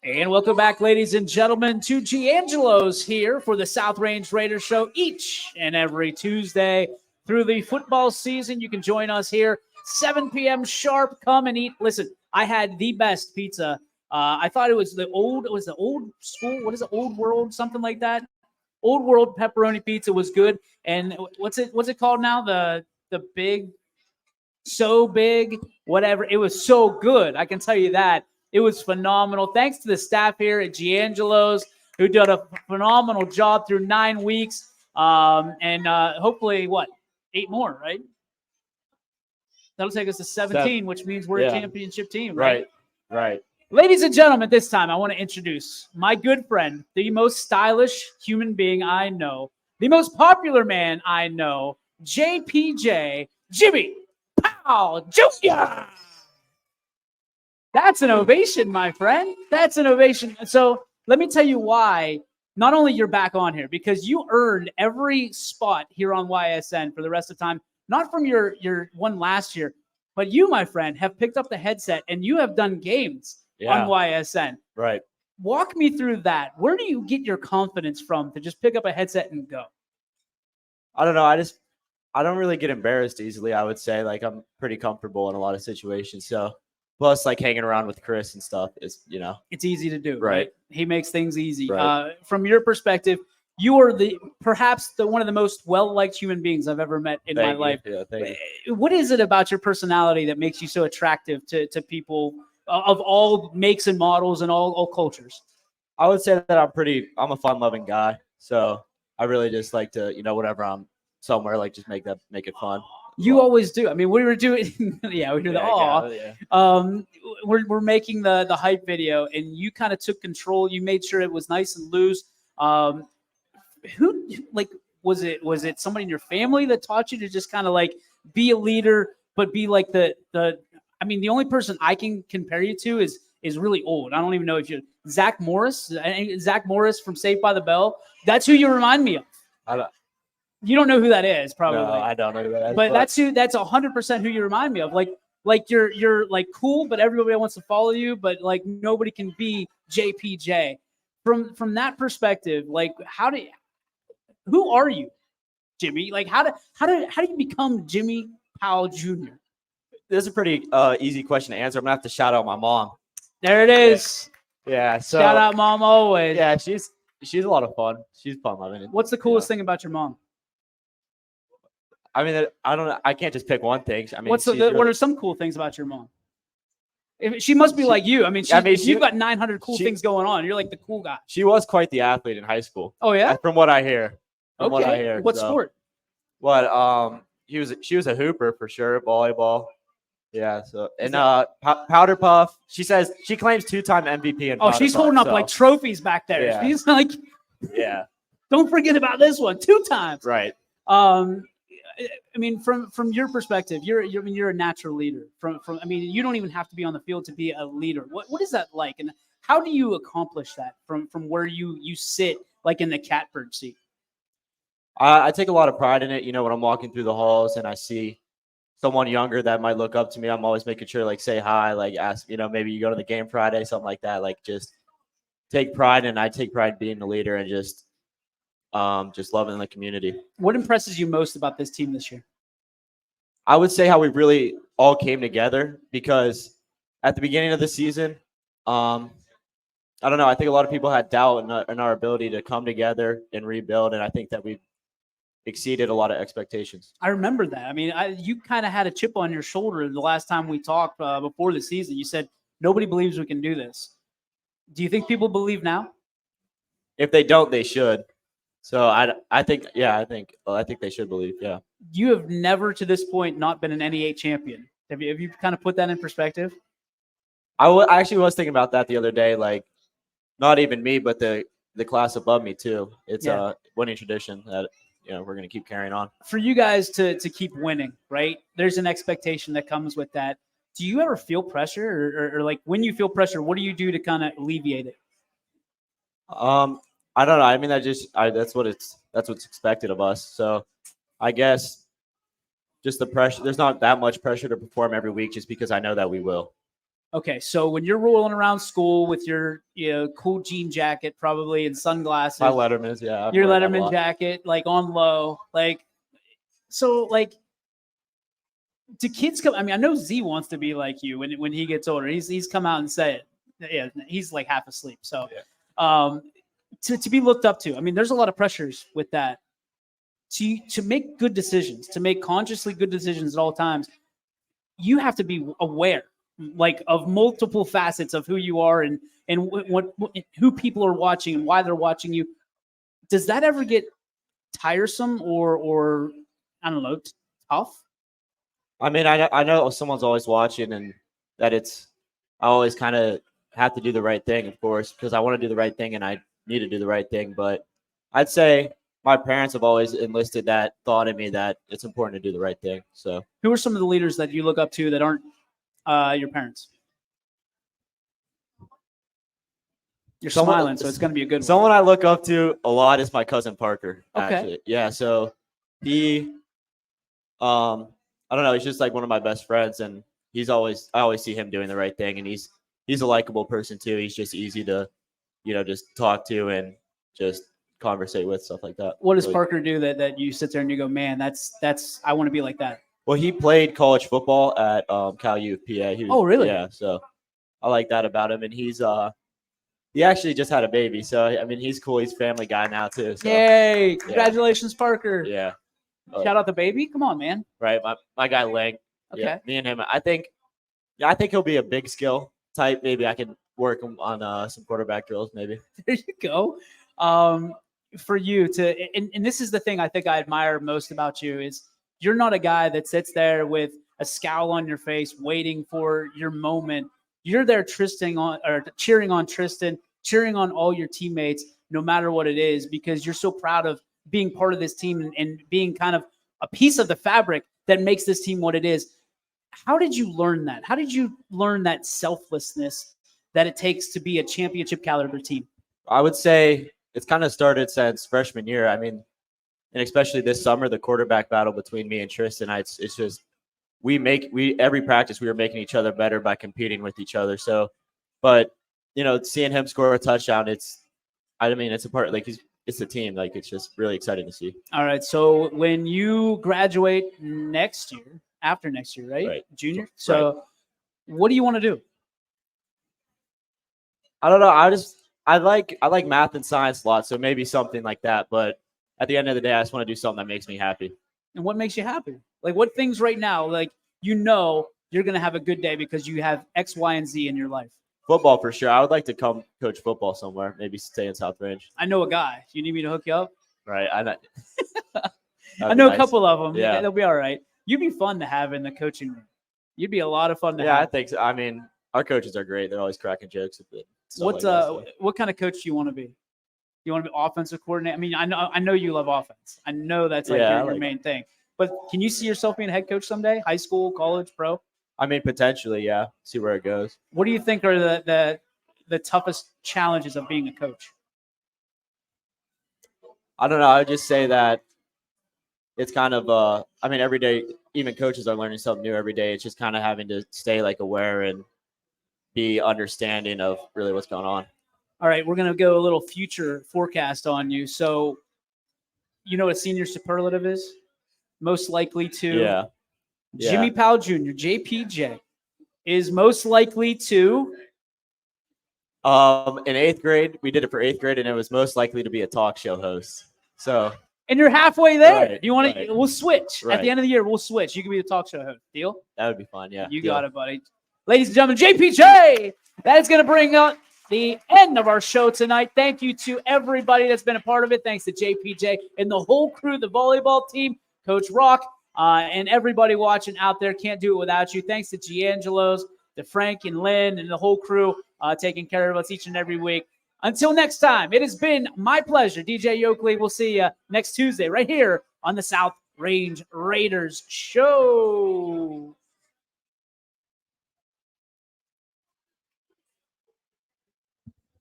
And welcome back, ladies and gentlemen, to Giangelo's here for the South Range Raiders show each and every Tuesday through the football season. You can join us here 7 p.m. sharp. Come and eat. Listen, I had the best pizza. I thought it was the old school. What is it? Old World, something like that. Old World pepperoni pizza was good. And what's it called now? The big, so big, whatever. It was so good. I can tell you that. It was phenomenal. Thanks to the staff here at Giangelo's who did a phenomenal job through 9 weeks. And hopefully, 8 more, right? That'll take us to 17, which means we're a championship team, right? Right. Ladies and gentlemen, this time I want to introduce my good friend, the most stylish human being I know, the most popular man I know, JPJ, Jimmy Powell Jr. That's an ovation, my friend. That's an ovation. So let me tell you why not only you're back on here, because you earned every spot here on YSN for the rest of the time, not from your one last year, but you, my friend, have picked up the headset and you have done games on YSN. Right. Walk me through that. Where do you get your confidence from to just pick up a headset and go? I don't know. I don't really get embarrassed easily, I would say. Like, I'm pretty comfortable in a lot of situations. So, plus, like, hanging around with Chris and stuff is, it's easy to do. Right. He makes things easy. Right. From your perspective, you are perhaps one of the most well-liked human beings I've ever met in my life. Yeah, thank you. What is it about your personality that makes you so attractive to people of all makes and models and all cultures? I would say that I'm a fun-loving guy. So I really just like to, whenever I'm somewhere, like, just make it fun. You always do. I mean, we were doing, we do the awe. Yeah. We're making the hype video, and you kind of took control. You made sure it was nice and loose. Who, like, was it somebody in your family that taught you to just kind of like be a leader, but be like the the only person I can compare you to is really old. I don't even know if you're Zach Morris from Saved by the Bell. That's who you remind me of. You don't know who that is, probably. No, I don't know who that is. But that's 100% who you remind me of. Like you're like cool, but everybody wants to follow you, but like nobody can be JPJ. From that perspective, like who are you, Jimmy? Like how do you become Jimmy Powell Jr.? This is a pretty easy question to answer. I'm gonna have to shout out my mom. There it is. Yeah. So shout out mom always. Yeah, she's a lot of fun. She's fun loving it. What's the coolest thing about your mom? I mean, I don't know. I can't just pick one thing. I mean, what are some cool things about your mom? She must be like you. I mean, you've got 900 cool things going on. You're like the cool guy. She was quite the athlete in high school. Oh yeah, from what I hear. What sport? What? She was a hooper for sure. Volleyball. Yeah. So powder puff. She says she claims 2-time MVP. And she's holding up like trophies back there. Yeah. She's like, yeah. Don't forget about this one. 2 times. Right. I mean, from your perspective, you're a natural leader. You don't even have to be on the field to be a leader. What is that like, and how do you accomplish that from where you sit, like in the catbird seat? I take a lot of pride in it. When I'm walking through the halls and I see someone younger that might look up to me, I'm always making sure, like, say hi, like ask, maybe you go to the game Friday, something like that. Like, just take pride, and I take pride in being the leader and just loving the community. What impresses you most about this team this year? I would say how we really all came together, because at the beginning of the season, I don't know. I think a lot of people had doubt in our ability to come together and rebuild, and I think that we exceeded a lot of expectations. I remember that. I mean, you kind of had a chip on your shoulder the last time we talked before the season. You said nobody believes we can do this. Do you think people believe now? If they don't, they should. So I think they should believe. Yeah. You have never to this point not been an NEA champion. Have you kind of put that in perspective? I actually was thinking about that the other day. Like, not even me, but the class above me too. It's a winning tradition that we're going to keep carrying on. For you guys to keep winning, right? There's an expectation that comes with that. Do you ever feel pressure, or like when you feel pressure, what do you do to kind of alleviate it? I don't know. I mean, that's what's expected of us. So I guess just the pressure. There's not that much pressure to perform every week, just because I know that we will. Okay, so when you're rolling around school with your cool jean jacket probably and sunglasses, my Letterman's, yeah, your Letterman jacket, like on low, like so, like do kids come? I mean, I know Z wants to be like you when he gets older. He's come out and said it. Yeah, he's like half asleep. So, to be looked up to. I mean, there's a lot of pressures with that. To make good decisions, to make consciously good decisions at all times, you have to be aware, like of multiple facets of who you are and what who people are watching and why they're watching you. Does that ever get tiresome or I don't know, tough? I mean, I know someone's always watching, and that I always kind of have to do the right thing, of course, because I want to do the right thing and I need to do the right thing. But I'd say my parents have always enlisted that thought in me that it's important to do the right thing. So, who are some of the leaders that you look up to that aren't your parents? You're smiling, so it's going to be a good one. Someone I look up to a lot is my cousin Parker. Okay. Actually, yeah. So he, I don't know. He's just like one of my best friends, and I always see him doing the right thing, and he's a likable person too. He's just easy to, just talk to and just conversate with, stuff like that. What does Parker do that you sit there and you go, man, that's I want to be like that? Well, he played college football at Cal U of PA. Oh, really? Yeah. So I like that about him, and he actually just had a baby, so I mean he's cool. He's a family guy now too. So. Yay! Congratulations, Parker. Yeah. Shout out the baby. Come on, man. Right, my guy Lang. Okay. Yeah, me and him. I think he'll be a big skill type. Maybe I can work him on some quarterback drills. Maybe. There you go. For you and this is the thing I think I admire most about you is you're not a guy that sits there with a scowl on your face, waiting for your moment. You're there cheering on Tristan, cheering on all your teammates, no matter what it is, because you're so proud of being part of this team and being kind of a piece of the fabric that makes this team what it is. How did you learn that? How did you learn that selflessness that it takes to be a championship caliber team? I would say it's kind of started since freshman year. I mean, and especially this summer, the quarterback battle between me and Tristan, it's just every practice we were making each other better by competing with each other. So, but seeing him score a touchdown, it's a part, like it's a team. Like it's just really exciting to see. All right. So when you graduate after next year, right? Junior. So what do you want to do? I don't know. I like math and science a lot. So maybe something like that. But at the end of the day, I just want to do something that makes me happy. And what makes you happy? Like what things right now, like, you're going to have a good day because you have X, Y, and Z in your life? Football for sure. I would like to come coach football somewhere. Maybe stay in South Range. I know a guy. You need me to hook you up? Right. I know a couple of them. Yeah. They'll be all right. You'd be fun to have in the coaching room. You'd be a lot of fun to have. Yeah, I think so. I mean, our coaches are great. They're always cracking jokes. What kind of coach do you want to be? You want to be offensive coordinator? I mean, I know you love offense. I know that's your main thing. But can you see yourself being a head coach someday? High school, college, pro? I mean, potentially, yeah. See where it goes. What do you think are the toughest challenges of being a coach? I don't know. I would just say that it's kind of every day, even coaches are learning something new every day. It's just kind of having to stay aware and be understanding of really what's going on. All right, we're going to go a little future forecast on you. So, you know what senior superlative is? Most likely to Jimmy Powell Jr., JPJ, is most likely to. In 8th grade, we did it for 8th grade, and it was most likely to be a talk show host. So. And you're halfway there. Right, you want to? We'll switch right. At the end of the year. We'll switch. You can be the talk show host. Deal? That would be fun. Yeah. You got it, buddy. Ladies and gentlemen, JPJ. That is going to bring up the end of our show tonight. Thank you to everybody that's been a part of it. Thanks to JPJ and the whole crew, the volleyball team, Coach Rock, and everybody watching out there. Can't do it without you. Thanks to Giangelo's, to Frank and Lynn and the whole crew taking care of us each and every week. Until next time, it has been my pleasure. DJ Yoakley, we'll see you next Tuesday right here on the South Range Raiders Show.